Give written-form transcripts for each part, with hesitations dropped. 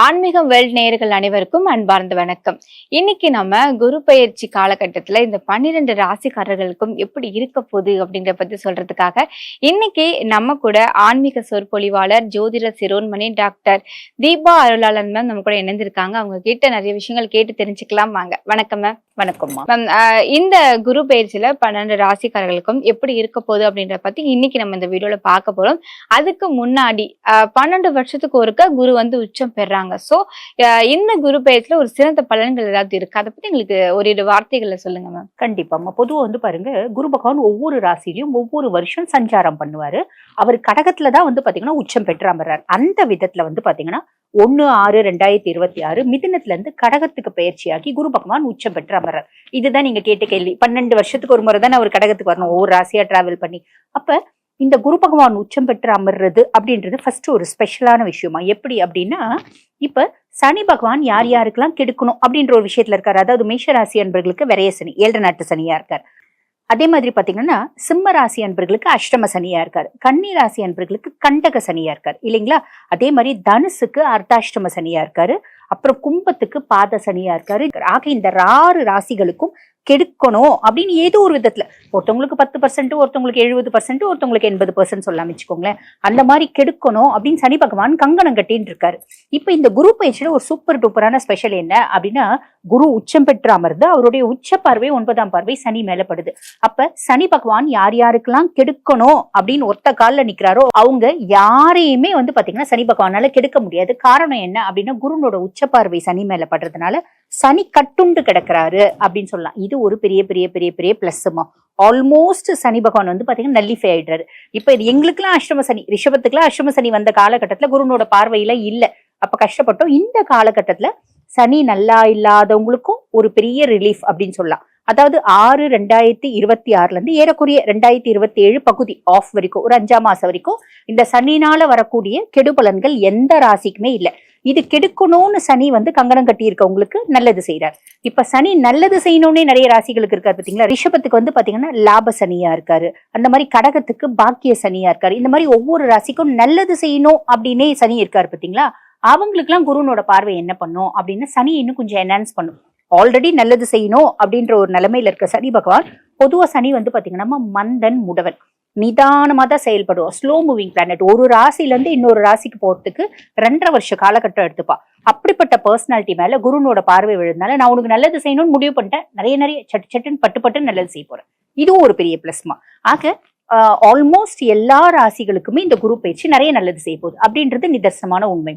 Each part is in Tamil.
ஆன்மீகம் வேர்ல்ட் நேயர்கள் அனைவருக்கும் அன்பார்ந்த வணக்கம். இன்னைக்கு நம்ம குரு பெயர்ச்சி காலகட்டத்துல இந்த 12 ராசிக்காரர்களுக்கும் எப்படி இருக்க போகுது அப்படின்ற பத்தி சொல்றதுக்காக இன்னைக்கு நம்ம கூட ஆன்மீக சொற்பொழிவாளர் ஜோதிட சிரோன்மணி டாக்டர் தீபா அருளாளன் மேம் நம்ம கூட இணைந்திருக்காங்க. அவங்க கிட்ட நிறைய விஷயங்கள் கேட்டு தெரிஞ்சுக்கலாம். வாங்க. வணக்கம் மேம். வணக்கம்மா மேம். இந்த குரு பெயர்ச்சியில 12 ராசிக்காரர்களுக்கும் எப்படி இருக்க போகுது அப்படின்ற பத்தி இன்னைக்கு நம்ம இந்த வீடியோல பார்க்க போறோம். அதுக்கு முன்னாடி 12 வருஷத்துக்கு ஒருக்க குரு வந்து உச்சம் பெறாங்க. சோ இந்த குரு பெயர்ச்சியில ஒரு சிறந்த பலன்கள் ஏதாவது இருக்கு, அதை பத்தி எங்களுக்கு ஒரு வார்த்தைகள்ல சொல்லுங்க மேம். கண்டிப்பாம்மா. பொதுவா வந்து பாருங்க, குரு பகவான் ஒவ்வொரு ராசிலையும் ஒவ்வொரு வருஷம் சஞ்சாரம் பண்ணுவாரு. அவர் கடகத்துலதான் வந்து பாத்தீங்கன்னா உச்சம் பெற்று அமர்றாரு. அந்த விதத்துல வந்து பாத்தீங்கன்னா 1/6/2026 மிதுனத்துல இருந்து கடகத்துக்கு பயிற்சியாகி குரு பகவான் உச்சம் பெற்று அமர்றார். இதுதான் நீங்க கேட்ட கேள்வி. 12 வருஷத்துக்கு ஒரு முறை தான் அவர் கடகத்துக்கு வரணும், ஒவ்வொரு ராசியா டிராவல் பண்ணி. அப்ப இந்த குரு பகவான் உச்சம் பெற்று அமர்றது அப்படின்றது ஃபர்ஸ்ட் ஒரு ஸ்பெஷலான விஷயமா. எப்படி அப்படின்னா, இப்ப சனி பகவான் யார் யாருக்கெல்லாம் கெடுக்கணும் அப்படின்ற ஒரு விஷயத்துல இருக்காரு. அதாவது மேஷ ராசி அன்பர்களுக்கு விரைய சனி, 7 நாட்டு சனியா இருக்காரு. அதே மாதிரி பாத்தீங்கன்னா சிம்ம ராசி அன்பர்களுக்கு அஷ்டம சனியா இருக்காரு. கன்னி ராசி அன்பர்களுக்கு கண்டக சனியா இருக்காரு இல்லைங்களா. அதே மாதிரி தனுசுக்கு அர்த்தாஷ்டம சனியா இருக்காரு. அப்புறம் கும்பத்துக்கு பாத சனியா இருக்காரு. ஆக இந்த 6 ராசிகளுக்கும் கெடுக்கணும் அப்படின்னு ஏதோ ஒரு விதத்துல, ஒருத்தவங்களுக்கு 10%, ஒருத்தவங்களுக்கு 70%, ஒருத்தவங்களுக்கு 80% சொல்லலாம் வச்சுக்கோங்களேன். அந்த மாதிரி கெடுக்கணும் அப்படின்னு சனி பகவான் கங்கணம் கட்டின்னு இருக்காரு. இப்ப இந்த குரு பயிற்சியில ஒரு சூப்பர் டூப்பரான ஸ்பெஷல் என்ன அப்படின்னா, குரு உச்சம் பெற்று அமர்ந்து அவருடைய உச்ச பார்வை 9ஆம் பார்வை சனி மேலப்படுது. அப்ப சனி பகவான் யார் யாருக்கெல்லாம் கெடுக்கணும் அப்படின்னு ஒத்த காலில் நிக்கிறாரோ அவங்க யாரையுமே வந்து பாத்தீங்கன்னா சனி பகவானால கெடுக்க முடியாது. காரணம் என்ன அப்படின்னா, குருனோட உச்ச பார்வை சனி மேல படுறதுனால சனி கட்டுண்டு கிடக்குறாரு அப்படின்னு சொல்லலாம். இது ஒரு பெரிய பெரிய பெரிய பெரிய பிளஸ்மா. ஆல்மோஸ்ட் சனி பகவான் வந்து பாத்தீங்கன்னா நல்லிஃபை ஆயிடுறாரு. இப்ப இது எங்களுக்குலாம் அஷ்டம சனி, ரிஷபத்துக்குலாம் அஷ்டம சனி வந்த காலகட்டத்துல குருனோட பார்வையில இல்ல, அப்ப கஷ்டப்பட்டோம். இந்த காலகட்டத்துல சனி நல்லா இல்லாதவங்களுக்கும் ஒரு பெரிய ரிலீஃப் அப்படின்னு சொல்லலாம். அதாவது 6/2026 இருந்து ஏறக்குறைய 2027 பகுதி ஆஃப் வரைக்கும், ஒரு 5ஆம் மாசம் வரைக்கும் இந்த சனினால வரக்கூடிய கெடு பலன்கள் எந்த ராசிக்குமே இல்லை. இது கெடுக்கணும்னு சனி வந்து கங்கணம் கட்டி இருக்கவங்களுக்கு நல்லது செய்யறாரு. இப்ப சனி நல்லது செய்யணும்னே நிறைய ராசிகளுக்கு இருக்காரு பாத்தீங்களா. ரிஷபத்துக்கு வந்து பாத்தீங்கன்னா லாப சனியா இருக்காரு. அந்த மாதிரி கடகத்துக்கு பாக்கிய சனியா இருக்காரு. இந்த மாதிரி ஒவ்வொரு ராசிக்கும் நல்லது செய்யணும் அப்படின்னே சனி இருக்காரு பாத்தீங்களா. அவங்களுக்கு எல்லாம் குருனோட பார்வை என்ன பண்ணும் அப்படின்னா, சனி இன்னும் கொஞ்சம் என்ஹான்ஸ் பண்ணும். ஆல்ரெடி நல்லது செய்யணும் அப்படின்ற ஒரு நிலைமையில இருக்க சனி பகவான், பொதுவா சனி வந்து பாத்தீங்கன்னா மந்தன் முடவன், நிதானமா தான் செயல்படுவோம். Slow moving planet. ஒரு ராசில இருந்து இன்னொரு ராசிக்கு போறதுக்கு 2.5 வருஷ காலகட்டம் எடுத்துப்பா. அப்படிப்பட்ட பர்சனாலிட்டி மேல குருனோட பார்வை விழுந்தனால நான் உனக்கு நல்லது செய்யணும்னு முடிவு பண்ணிட்டேன், நிறைய சட்டுன்னு பட்டு நல்லது செய்ய போறேன். இதுவும் ஒரு பெரிய பிளஸ்மா. ஆக ஆல்மோஸ்ட் எல்லா ராசிகளுக்குமே இந்த குரு பயிற்சி நிறைய நல்லது செய்ய போகுது அப்படின்றது நிதர்சனமான உண்மை.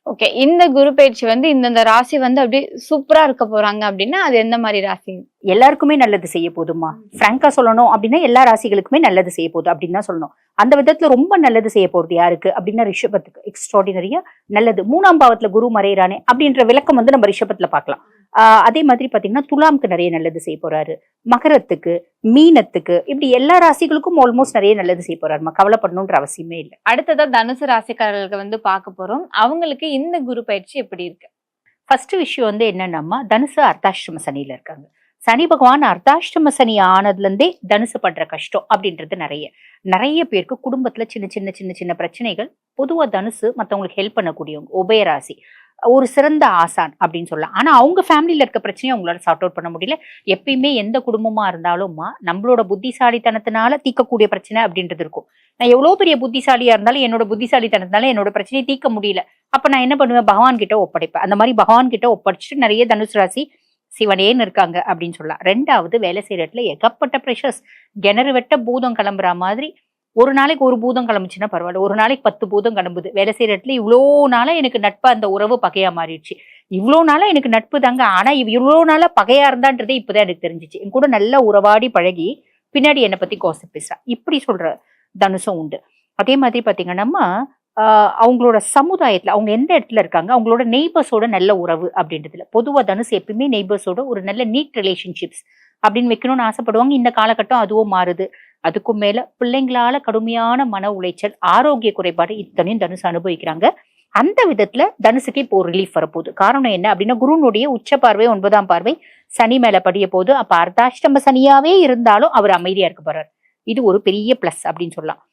ஓகே, இந்த குரு பயிற்சி வந்து இந்த ராசி வந்து அப்படியே சூப்பரா இருக்க போறாங்க அப்படின்னா அது எந்த மாதிரி ராசி? எல்லாருக்குமே நல்லது செய்ய போதுமா. பிராங்கா சொல்லணும் அப்படின்னா எல்லா ராசிகளுக்குமே நல்லது செய்ய போகுது அப்படின்னு தான் சொல்லணும். அந்த விதத்துல ரொம்ப நல்லது செய்ய போறது யாருக்கு அப்படின்னா ரிஷபத்துக்கு எக்ஸ்ட்ராடினரியா நல்லது. 3ஆம் பாவத்துல குரு மறையறானே அப்படின்ற விளக்கம் வந்து நம்ம ரிஷபத்துல பார்க்கலாம். அதே மாதிரி பாத்தீங்கன்னா துலாம்க்கு நிறைய நல்லது செய்ய போறாரு. மகரத்துக்கு, மீனத்துக்கு, இப்படி எல்லா ராசிகளுக்கும் ஆல்மோஸ்ட் நிறைய நல்லது செய்ய போறாருமா. கவலைப்படணும்ன்ற அவசியமே இல்லை. அடுத்ததா தனுசு ராசிக்காரர்களுக்கு வந்து பார்க்க போறோம். அவங்களுக்கு இந்த குரு பயிற்சி எப்படி இருக்கு? ஃபர்ஸ்ட் விஷயம் வந்து என்னன்னா, தனுசு அர்த்தாஷ்டம சனியில இருக்காங்க. சனி பகவான் அர்த்தாஷ்டம சனி ஆனதுல இருந்தே தனுசு பண்ற கஷ்டம் அப்படின்றது நிறைய பேருக்கு குடும்பத்துல சின்ன பிரச்சனைகள். பொதுவா தனுசு மத்தவங்களுக்கு ஹெல்ப் பண்ணக்கூடியவங்க, உபயராசி, ஒரு சிறந்த ஆசான் அப்படின்னு சொல்லலாம். ஆனா அவங்க ஃபேமிலியில இருக்க பிரச்சனையை அவங்களால சார்ட் அவுட் பண்ண முடியல. எப்பயுமே எந்த குடும்பமா இருந்தாலும்மா நம்மளோட புத்திசாலித்தனத்தினால தீர்க்கக்கூடிய பிரச்சனை அப்படின்றது இருக்கும். நான் எவ்வளவு பெரிய புத்திசாலியா இருந்தாலும் என்னோட புத்திசாலித்தனத்தினால என்னோட பிரச்சனையை தீர்க்க முடியல, அப்ப நான் என்ன பண்ணுவேன், பகவான் கிட்ட ஒப்படைப்பேன். அந்த மாதிரி பகவான் கிட்ட ஒப்படைச்சிட்டு நிறைய தனுசு ராசி சிவனேன்னு இருக்காங்க அப்படின்னு சொல்லலாம். 2வது, வேலை செய்யற இடத்துல ஏகப்பட்ட ப்ரெஷர்ஸ். கிணறு வெட்ட பூதம் கிளம்புற மாதிரி ஒரு நாளைக்கு ஒரு பூதம் கிளம்புச்சுன்னா பரவாயில்ல, ஒரு நாளைக்கு 10 பூதம் கிளம்புது. வேலை செய்யற இடத்துல இவ்வளோ நாளா எனக்கு நட்பா அந்த உறவு பகையா மாறிடுச்சு, இவ்வளோ நாளா எனக்கு நட்பு தாங்க, ஆனா இவ்வளோ நாளா பகையா இருந்தான்றதே இப்பதான் எனக்கு தெரிஞ்சிச்சு. என் கூட நல்லா உறவாடி பழகி பின்னாடி என்னை பத்தி கோசப் பேசுறா, இப்படி சொல்ற தனுசும் உண்டு. அதே மாதிரி பாத்தீங்கன்னா அவங்களோட சமுதாயத்துல அவங்க எந்த இடத்துல இருக்காங்க, அவங்களோட நெய்பர்ஸோட நல்ல உறவு அப்படின்றதுல பொதுவா தனுசு எப்பயுமே நெய்பர்ஸோட ஒரு நல்ல நீட் ரிலேஷன்ஷிப்ஸ் அப்படின்னு வைக்கணும்னு ஆசைப்படுவாங்க. இந்த காலகட்டம் அதுவும் மாறுது. அதுக்கும் மேல பிள்ளைங்களால கடுமையான மன உளைச்சல், ஆரோக்கிய குறைபாடு, இத்தனையும் தனுசு அனுபவிக்கிறாங்க. அந்த விதத்துல தனுசுக்கு இப்போ ரிலீஃப் வரப்போகுது. காரணம் என்ன அப்படின்னா, குருனுடைய உச்ச பார்வை 9ஆம் பார்வை சனி மேல படிய போது. அப்ப அர்த்தாஷ்டம சனியாவே இருந்தாலும் அவர் அமைதியா இருக்க போறாரு. இது ஒரு பெரிய பிளஸ் அப்படின்னு சொல்லலாம்.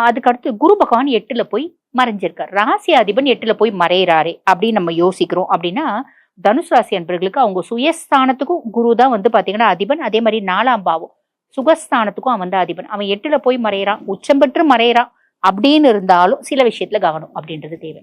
அதுக்கு அடுத்து குரு பகவான் 8ல போய் மறைஞ்சிருக்கார். ராசி அதிபன் 8ல போய் மறையிறாரே அப்படின்னு நம்ம யோசிக்கிறோம் அப்படின்னா, தனுசு ராசி அன்பர்களுக்கு அவங்க சுயஸ்தானத்துக்கும் குரு தான் வந்து பாத்தீங்கன்னா அதிபன். அதே மாதிரி 4ஆம் பாவம் சுகஸ்தானத்துக்கும் அவன் தான் அதிபன். அவன் 8ல போய் மறையிறான், உச்சம் பெற்று மறையிறான் அப்படின்னு இருந்தாலும் சில விஷயத்துல கவனம் அப்படின்றது தேவை.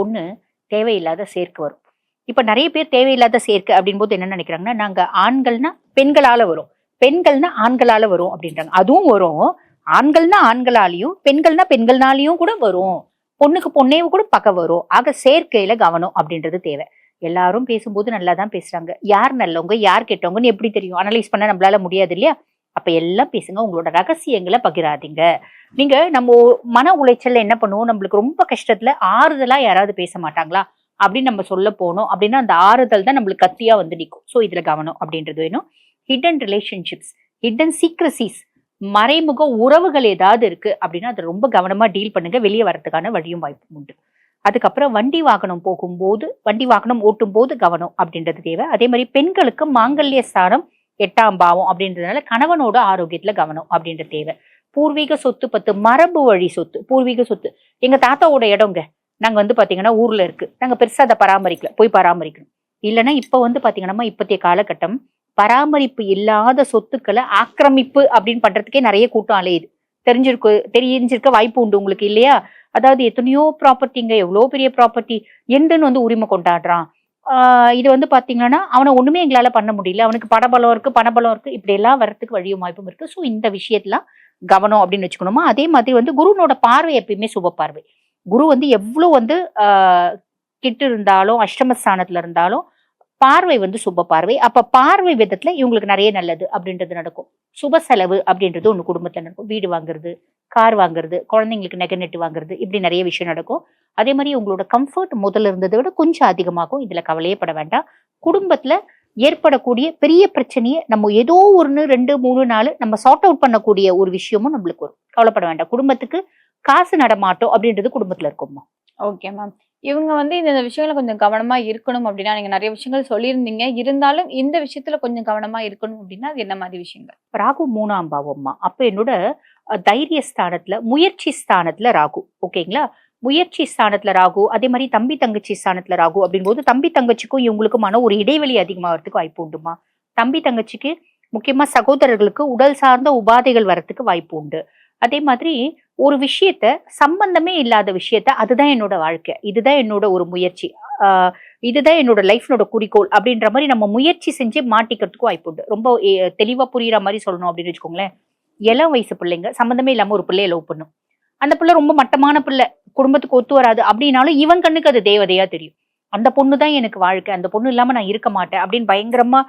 ஒண்ணு, தேவையில்லாத சேர்க்கை வரும். இப்ப நிறைய பேர் தேவையில்லாத சேர்க்கை அப்படின் போது என்ன நினைக்கிறாங்கன்னா, நாங்க ஆண்கள்னா பெண்களால வரும், பெண்கள்னா ஆண்களால வரும் அப்படின்றாங்க. அதுவும் வரும். ஆண்கள்னா ஆண்களாலையும் பெண்கள்னா பெண்கள்னாலையும் கூட வரும். பொண்ணுக்கு பொண்ணே கூட பக்க வரும். ஆக சேர்க்கையில கவனம் அப்படின்றது தேவை. எல்லாரும் பேசும்போது நல்லா தான் பேசுறாங்க. யார் நல்லவங்க யார் கெட்டவங்கன்னு எப்படி தெரியும்? அனலைஸ் பண்ண நம்மளால முடியாது இல்லையா? அப்ப எல்லாம் பேசுங்க, உங்களோட ரகசியங்களை பகிராதீங்க. நீங்க நம்ம மன உளைச்சல்ல என்ன பண்ணுவோம், நம்மளுக்கு ரொம்ப கஷ்டத்துல ஆறுதலா யாராவது பேச மாட்டாங்களா அப்படின்னு நம்ம சொல்ல போனோம் அப்படின்னா அந்த ஆறுதல் தான் நம்மளுக்கு கத்தியா வந்து நிற்கும். ஸோ இதுல கவனம் அப்படின்றது வேணும். ஹிடன் ரிலேஷன்ஷிப்ஸ், ஹிடன் சீக்ரசிஸ், மறைமுக உறவுகள் ஏதாவது இருக்கு அப்படின்னா அதை ரொம்ப கவனமா டீல் பண்ணுங்க. வெளியே வரதுக்கான வழியும் வாய்ப்பும் உண்டு. அதுக்கப்புறம் வண்டி வாகனம் ஓட்டும் போது கவனம் அப்படின்றது தேவை. அதே மாதிரி பெண்களுக்கு மாங்கல்ய ஸ்தானம் 8ஆம் பாவம் அப்படின்றதுனால கணவனோட ஆரோக்கியத்துல கவனம் அப்படின்றது தேவை. பூர்வீக சொத்து 10, மரபு வழி சொத்து. பூர்வீக சொத்து எங்க தாத்தாவோட இடங்க, நாங்க வந்து பாத்தீங்கன்னா ஊர்ல இருக்கு, நாங்க பெருசா அதை பராமரிக்கல, போய் பராமரிக்கணும். இல்லைன்னா இப்ப வந்து பாத்தீங்கன்னா இப்பத்திய காலகட்டம் பராமரிப்பு இல்லாத சொத்துக்களை ஆக்கிரமிப்பு அப்படின்னு பண்றதுக்கே நிறைய கூட்டம் அலையுது. தெரிஞ்சிருக்க வாய்ப்பு உண்டு உங்களுக்கு இல்லையா? அதாவது எத்தனையோ ப்ராப்பர்ட்டிங்க, எவ்வளோ பெரிய ப்ராப்பர்ட்டி எந்தன்னு வந்து உரிமை கொண்டாடுறான். இது வந்து பாத்தீங்கன்னா அவனை ஒண்ணுமே எங்களால பண்ண முடியல, அவனுக்கு பணபலம் இருக்கு பணபலம் இருக்கு, இப்படி எல்லாம் வர்றதுக்கு வழியும் வாய்ப்பும் இருக்கு. ஸோ இந்த விஷயத்துல கவனம் அப்படின்னு வச்சுக்கணுமா. அதே மாதிரி வந்து குருனோட பார்வை எப்பயுமே சுப பார்வை. குரு வந்து எவ்வளவு வந்து கிட்டு இருந்தாலும் அஷ்டமஸ்தானத்துல இருந்தாலும் பார்வை வந்து சுப பார்வை. அப்ப பார்வை விதத்துல இவங்களுக்கு நிறைய நல்லது அப்படின்றது நடக்கும். சுப செலவு அப்படின்றது ஒண்ணு குடும்பத்துல நடக்கும். வீடு வாங்குறது, கார் வாங்குறது, குழந்தைங்களுக்கு நகை நட்டு வாங்குறது, இப்படி நிறைய விஷயம் நடக்கும். அதே மாதிரி உங்களோட கம்ஃபர்ட் முதல்ல இருந்ததை விட கொஞ்சம் அதிகமாகும். இதுல கவலையே பட வேண்டாம். குடும்பத்துல ஏற்படக்கூடிய பெரிய பிரச்சனையை நம்ம ஏதோ 1, 2, 3 நாள் நம்ம சார்ட் அவுட் பண்ணக்கூடிய ஒரு விஷயமும் நம்மளுக்கு வரும். கவலைப்பட வேண்டாம். குடும்பத்துக்கு காசு நடமாட்டோம் அப்படின்றது குடும்பத்துல இருக்கும்மா. Okay ma'am. இவங்க வந்து இந்த விஷயங்கள கொஞ்சம் கவனமா இருக்கணும் அப்படின்னா, நீங்க நிறைய விஷயங்கள் சொல்லியிருந்தீங்க. இருந்தாலும் இந்த விஷயத்துல கொஞ்சம் கவனமா இருக்கணும் அப்படின்னா அது என்ன மாதிரி விஷயங்கள்? ராகு 3ஆம் பாவம்மா. அப்ப என்னோட தைரிய ஸ்தானத்துல, முயற்சி ஸ்தானத்துல ராகு. ஓகேங்களா? முயற்சி ஸ்தானத்துல ராகு, அதே மாதிரி தம்பி தங்கச்சி ஸ்தானத்துல ராகு அப்படின்போது தம்பி தங்கச்சிக்கும் இவங்களுக்குமான ஒரு இடைவெளி அதிகமாகிறதுக்கு வாய்ப்பு உண்டுமா. தம்பி தங்கச்சிக்கு முக்கியமா சகோதரர்களுக்கு உடல் சார்ந்த உபாதைகள் வரத்துக்கு வாய்ப்பு உண்டு. அதே மாதிரி ஒரு விஷயத்த, சம்பந்தமே இல்லாத விஷயத்த, அதுதான் என்னோட வாழ்க்கை, இதுதான் என்னோட ஒரு முயற்சி, இதுதான் என்னோட லைஃப்னோட குறிக்கோள் அப்படின்ற மாதிரி நம்ம முயற்சி செஞ்சு மாட்டிக்கிறதுக்கும் வாய்ப்பு உண்டு. ரொம்ப தெளிவா புரியுற மாதிரி சொல்லணும் அப்படின்னு வச்சுக்கோங்களேன். இளம் வயசு பிள்ளைங்க சம்பந்தமே இல்லாம ஒரு பிள்ளைய லவ் பண்ணும். அந்த பிள்ளை ரொம்ப மட்டமான பிள்ளை, குடும்பத்துக்கு ஒத்து வராது அப்படின்னாலும் இவன் கண்ணுக்கு அது தேவதையா தெரியும். அந்த பொண்ணு தான் எனக்கு வாழ்க்கை, அந்த பொண்ணு இல்லாம நான் இருக்க மாட்டேன் அப்படின்னு பயங்கரமா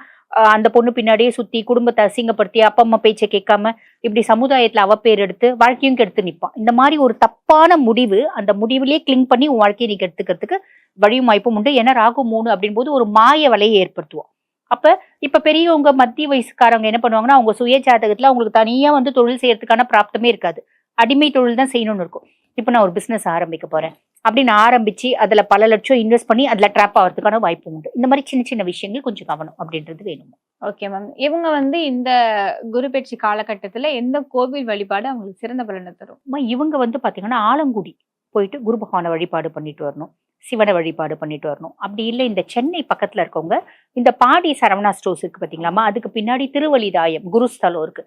அந்த பொண்ணு பின்னாடியே சுத்தி குடும்பத்தை அசிங்கப்படுத்தி அப்பா அம்மா பேச்சை கேட்காம இப்படி சமுதாயத்துல அவ பேர் எடுத்து வாழ்க்கையும் கெடுத்து நிற்பான். இந்த மாதிரி ஒரு தப்பான முடிவு, அந்த முடிவுலயே கிளிங் பண்ணி உன் வாழ்க்கையை நீ கெடுத்துக்கிறதுக்கு வழியும் வாய்ப்பும் உண்டு. ஏன்னா ராகு 3 அப்படின் போது ஒரு மாய வலையை ஏற்படுத்துவோம். அப்ப இப்ப பெரியவங்க மத்திய வயசுக்காரவங்க என்ன பண்ணுவாங்கன்னா, அவங்க சுய ஜாதகத்துல அவங்களுக்கு தனியா வந்து தொழில் செய்யறதுக்கான பிராப்தமே இருக்காது. அடிமை தொழில் தான் செய்யணும்னு இருக்கும். இப்ப நான் ஒரு பிசினஸ் ஆரம்பிக்க போறேன் அப்படின்னு ஆரம்பிச்சு அதுல பல லட்சம் இன்வெஸ்ட் பண்ணி அதுல ட்ராப் ஆகிறதுக்கான வாய்ப்பு உண்டு. இந்த மாதிரி சின்ன சின்ன விஷயங்கள் கொஞ்சம் கவனம் அப்படின்றது வேணும். Okay ma'am. இவங்க வந்து இந்த குரு பெயர்ச்சி காலகட்டத்துல எந்த கோவில் வழிபாடு அவங்களுக்கு சிறந்த பலனை தரும்? இவங்க வந்து பாத்தீங்கன்னா ஆலங்குடி போயிட்டு குரு பகவானை வழிபாடு பண்ணிட்டு வரணும், சிவனை வழிபாடு பண்ணிட்டு வரணும். அப்படி இல்லை இந்த சென்னை பக்கத்துல இருக்கவங்க இந்த பாடி சரவணா ஸ்டோர்ஸ் இருக்கு பாத்தீங்களாமா, அதுக்கு பின்னாடி திருவலிதாயம் குருஸ்தலம் இருக்கு,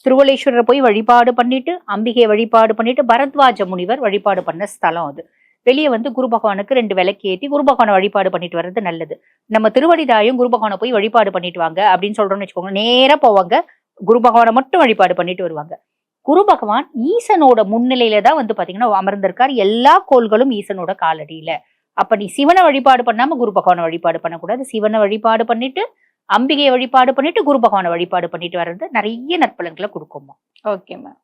திருவலேஸ்வரர் போய் வழிபாடு பண்ணிட்டு, அம்பிகை வழிபாடு பண்ணிட்டு, பரத்வாஜ முனிவர் வழிபாடு பண்ண ஸ்தலம் அது. வெளியே வந்து குரு பகவானுக்கு 2 விளக்கு ஏற்றி குரு பகவானை வழிபாடு பண்ணிட்டு வர்றது நல்லது. நம்ம திருவடிதாயம் குரு பகவானை போய் வழிபாடு பண்ணிட்டு வாங்க அப்படின்னு சொல்றோம்னு வச்சுக்கோங்க, நேரா போவாங்க, குரு பகவானை மட்டும் வழிபாடு பண்ணிட்டு வருவாங்க. குரு பகவான் ஈசனோட முன்னிலையில தான் வந்து பாத்தீங்கன்னா அமர்ந்திருக்கார். எல்லா கோள்களும் ஈசனோட காலடியில. அப்ப நீ சிவனை வழிபாடு பண்ணாம குரு பகவானை வழிபாடு பண்ணக்கூடாது. சிவனை வழிபாடு பண்ணிட்டு, அம்பிகையை வழிபாடு பண்ணிட்டு, குரு பகவானை வழிபாடு பண்ணிட்டு வர்றது நிறைய நற்பலன்களை கொடுக்குமா. Okay ma'am.